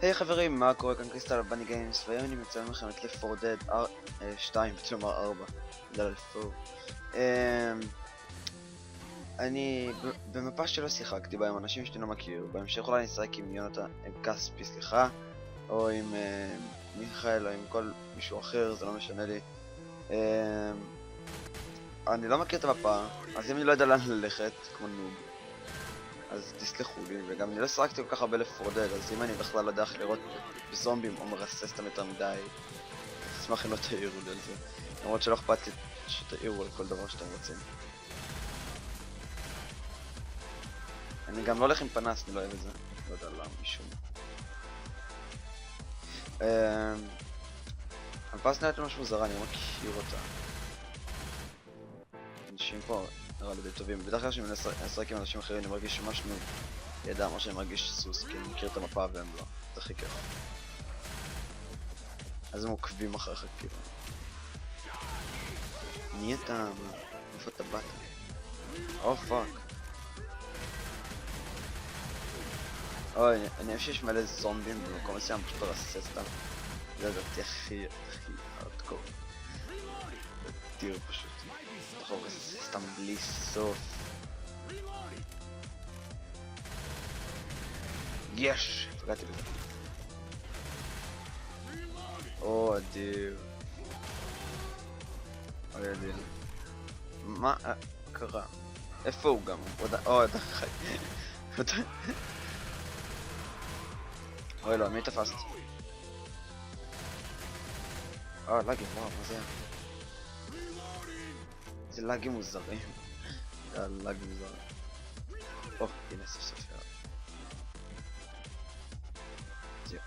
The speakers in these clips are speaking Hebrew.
היי חברים, מה קורה? כאן קריסטל בני גיימס, והיום אני מציין לכם את Left 4 Dead 2, כלומר 4, בגלל אלפור. אני במפה שלא שיחקתי בה עם אנשים שאני לא מכיר, בהמשך אולי אני אשחק עם יונתן, עם כספי סליחה, או עם מיכאל, או עם כל מישהו אחר, זה לא משנה לי. אני לא מכיר את המפה, אז אם אני לא יודע לאן ללכת, כמו נוב, אז תסלחו לי, וגם אני לא שחקתי כל כך הרבה לפורדד, אז אם אני בכלל לא יודע איך לראות זומבים או מרסס אותם יותר מדי, אשמח אם לא תעירו לי על זה. למרות שלא אכפת לי שתעירו על כל דבר שאתם רוצים. אני גם לא הולך עם פנס, אני לא אוהב את זה. לא יודע למה, משום. הפנס נראית משהו מוזרה, אני לא מכיר אותה. אנשים פה נראה לי די טובים. בדרך כלל כשאני משחק עם אנשים אחרים אני מרגיש שמשהו ידע, מה שאני מרגיש סוס, כי אני מכיר את המפה והם לא. זה הכי כיף. אז הם עוקבים אחריך כאילו. מי אתה? איפה אתה באת? או פאק. אוי, אני חושב שיש מלא זומבים במקום מסוים, פשוט לרסס אותם. זה לדעתי הכי ארדקור. זה דיר פשוט. אתה יכול לרסס אותם בלי סוף. יש! פגעתי בזה. או אדיר. אוי אדיר. מה קרה? איפה הוא גם? או אתה חי. אוי לא, מי תפסת? לגים, וואו, מה זה? זה לגים מוזרים. זה לג מוזר. הנה סוף סוף ירד. זהו.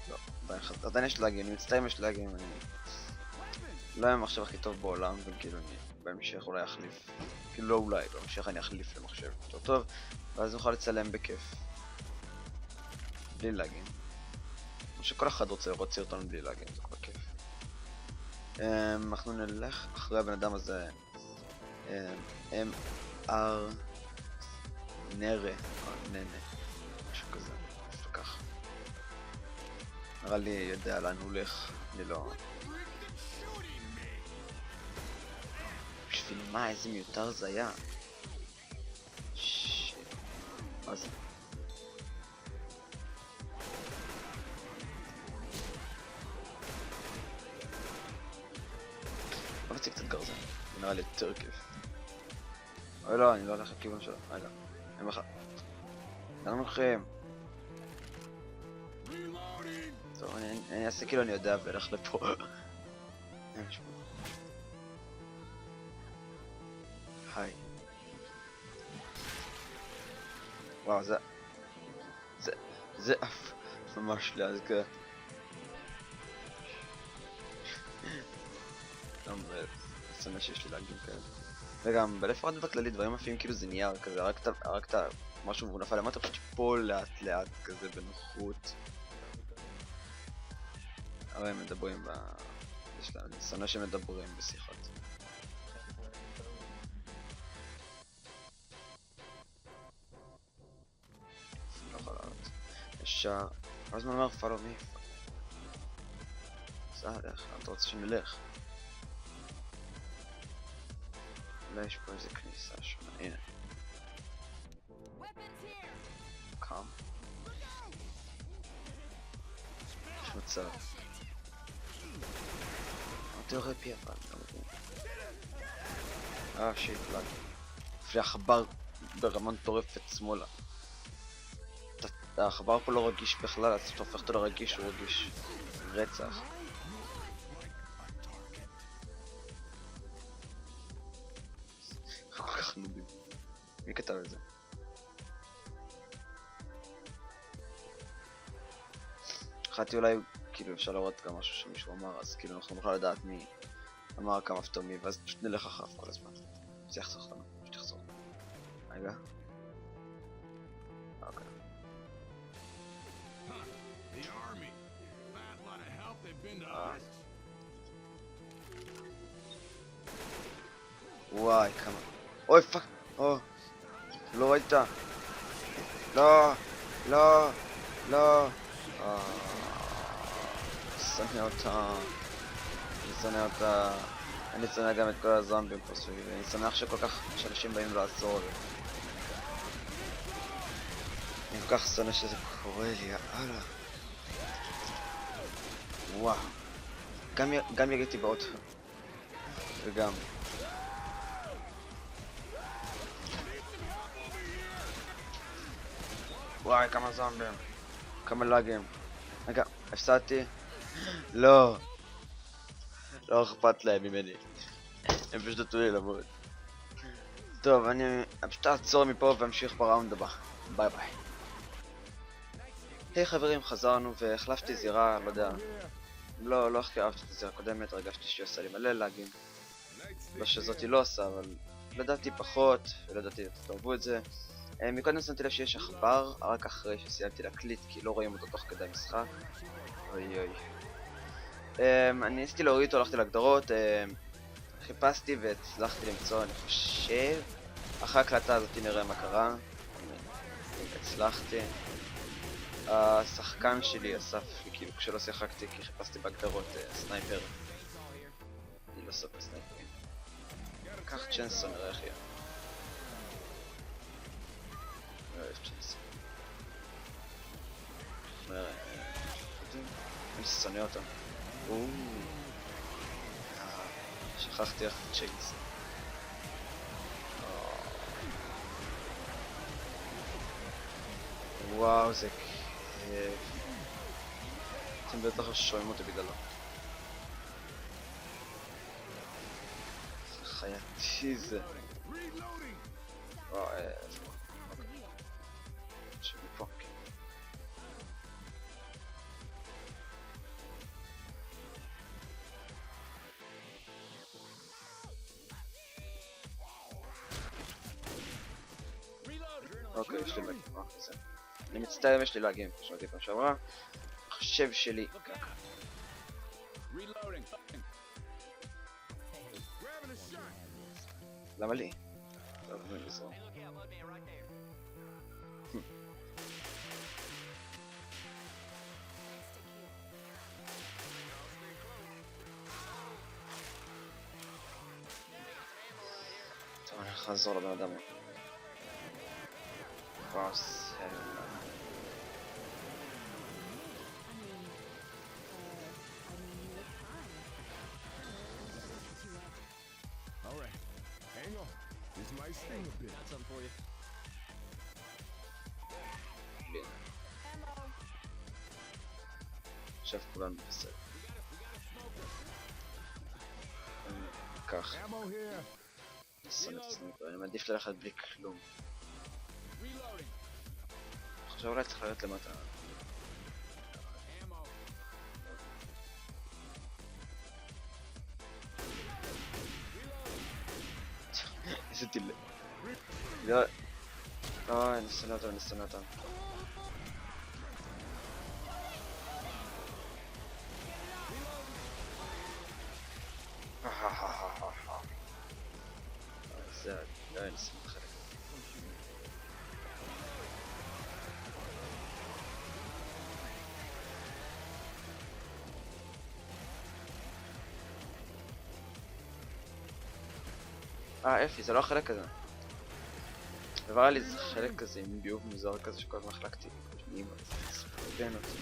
לא, עדיין יש לגים, אני מצטער אם יש לגים, אני לא היה המחשב הכי טוב בעולם, וכאילו אני בהמשך אולי אחליף. כאילו לא אולי, בהמשך אני אחליף למחשב יותר טוב, ואז נוכל לצלם בכיף. בלי לגים. שכל אחד רוצה לראות סרטון בלי לגים, זה כבר כיף. אנחנו נלך אחרי הבן אדם הזה, אמר נרה, או ננה, משהו כזה, משהו כך. נראה לי יודע לאן הוא הולך, אני לא... בשביל מה, איזה מיותר זה היה? מה זה? בוא נציג קצת גרזן, זה נראה לי יותר כיף. אוי לא, אני לא הולך לכיוון שלו, רגע, הם אחד. לאן הולכים? טוב, אני אעשה כאילו אני יודע ואלך לפה. היי. וואו, זה אף ממש להזכר. גם בסצנה שיש לי להגים כאלה. וגם בלפרד בכללי דברים מופיעים כאילו זה נייר כזה, רק אתה משהו והוא נפל למטה פשוט טיפול לאט לאט כזה בנוחות. הרי הם מדברים יש להם סצנה שמדברים בשיחות. לא יכול לעלות. ישר, אז מה אומר follow me? זה הלך, אתה רוצה שנלך? אולי יש פה איזה כניסה שונה, הנה. קם. יש מצב. אתה יורד פי אבל, לא מבין. שיט, פלאג. לפי החבר ברמה מטורפת שמאלה. החבר פה לא רגיש בכלל, אז אתה הופך אותו לרגיש, הוא רגיש רצח. כל כך נובים. מי כתב את זה? חשבתי אולי כאילו אפשר לראות גם משהו שמישהו אמר, אז כאילו אנחנו נוכל לדעת מי אמר כמה פתאום מי, ואז פשוט נלך אחריו כל הזמן. זה יחסוך לנו, פשוט יחסוך. רגע. אוקיי. וואי כמה... אוי פאק! לא ראית? לא! שונא אותה. אני שונא אותה. אני שונא גם את כל הזומבים פה סביבי. אני שמח שכל כך שאנשים באים לעזור לי. אני כל כך שונא שזה קורה לי, יאללה. וואו. גם יגיתי באוטו. וגם. וואי, כמה זומבים. כמה לאגים. רגע, הפסדתי? לא. לא אכפת להם ממני. הם פשוט נתנו לי למות. טוב, אני פשוט אעצור מפה ואמשיך בראונד הבא. ביי ביי. היי חברים, חזרנו והחלפתי זירה, לא יודע. לא הכי אהבתי את הזירה הקודמת, הרגשתי שהיא עושה לי מלא לאגים. לא שזאתי לא עושה, אבל לדעתי פחות, ולדעתי תאהבו את זה. מקודם שמתי לב שיש עכבר, רק אחרי שסיימתי להקליט, כי לא רואים אותו תוך כדי משחק. אוי אוי. אני ניסיתי להוריד אותו, הלכתי להגדרות, חיפשתי והצלחתי למצוא, אני חושב. אחרי ההקלטה הזאת נראה מה קרה. הצלחתי. השחקן שלי אסף לי, כאילו כשלא שיחקתי, כי חיפשתי בהגדרות סנייפר. אני לא סופר סנייפרים. קח צ'נסון, נראה איך יהיה. לא אוהב צ'נסון. אני שונא אותם. שכחתי איך צ'ייס. וואו, זה כיף. אתם בטח שומעים אותי בגללו. זה חייתי זה. וואו, שמפה. אוקיי, יש לי מגים, אני מצטער אם יש לי להגים, שמעתי פעם שעברה. מחשב שלי ככה. למה לי? טוב, אני לזרום. טוב, אני הולך לעזור לבן אדם. וואו, סלמה. עכשיו כולנו בסדר. כך. אני מעדיף ללכת בלי כלום. עכשיו אולי צריך להיות למטה. איזה טילה. לא, אני שונא אותם. זה לא אין סימן חלק. אפי, זה לא החלק הזה. עבר לי איזה חלק כזה עם ביוב מוזר כזה שכל הזמן החלקתי פנימה, זה ספורבן אותי.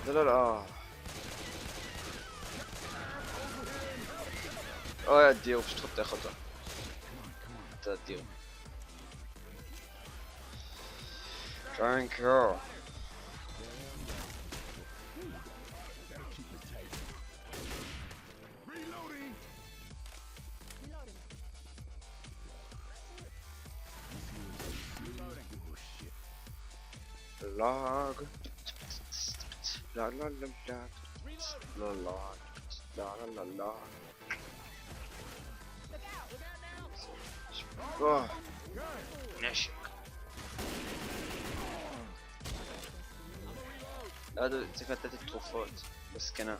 לא. אוי, אדיר, הוא פשוט חותך אותו. אתה אדיר. טרנקו. log. La la la la. La log. La la la la. Oh. נשק. צריך לתת את תרופות בסקנה.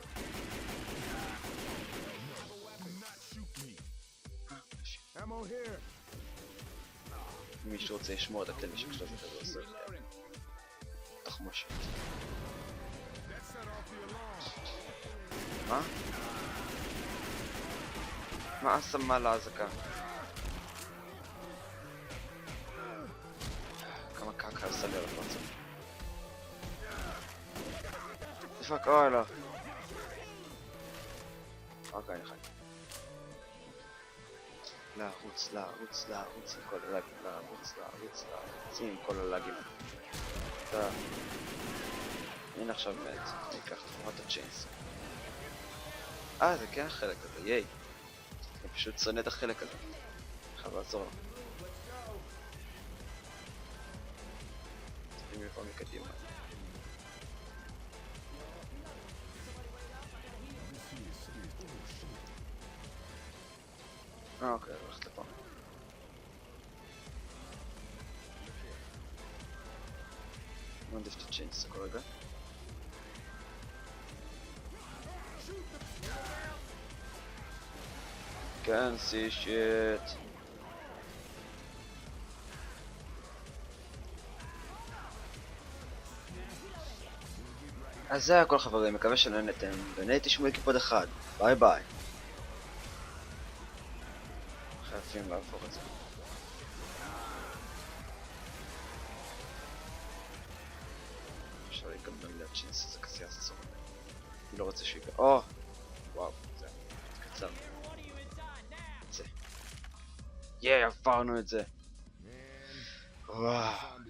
אם מישהו רוצה לשמור את הכלי נשק שלו זה עושה תחמושת. מה? מה שמה להזקה? כמה קקה עושה לי על הפרצה. דפק, אוי לא. אוקיי, אני חי. להרוץ עם כל הלאגים, להרוץ עם כל הלאגים. הנה עכשיו מת, אני אקח תפורת הצ'יינס. זה כן החלק הזה, ייי. אני פשוט שונא את החלק הזה. חייב לעזור לו. אם יבוא מקדימה. אוקיי, הולכת לפה. אני מעדיף את הצ'יינס כל רגע. כן, סי שיט. אז זה הכל חברים, מקווה שנהנתם, ואני תשמעו קיפוד אחד. ביי ביי. חייבים לעבור את זה. אפשר להיגמר לי הצ'ינס, זה כזה יעזור. אני לא רוצה שיגע. וואו, זה קצר. זה. עברנו את זה. וואו.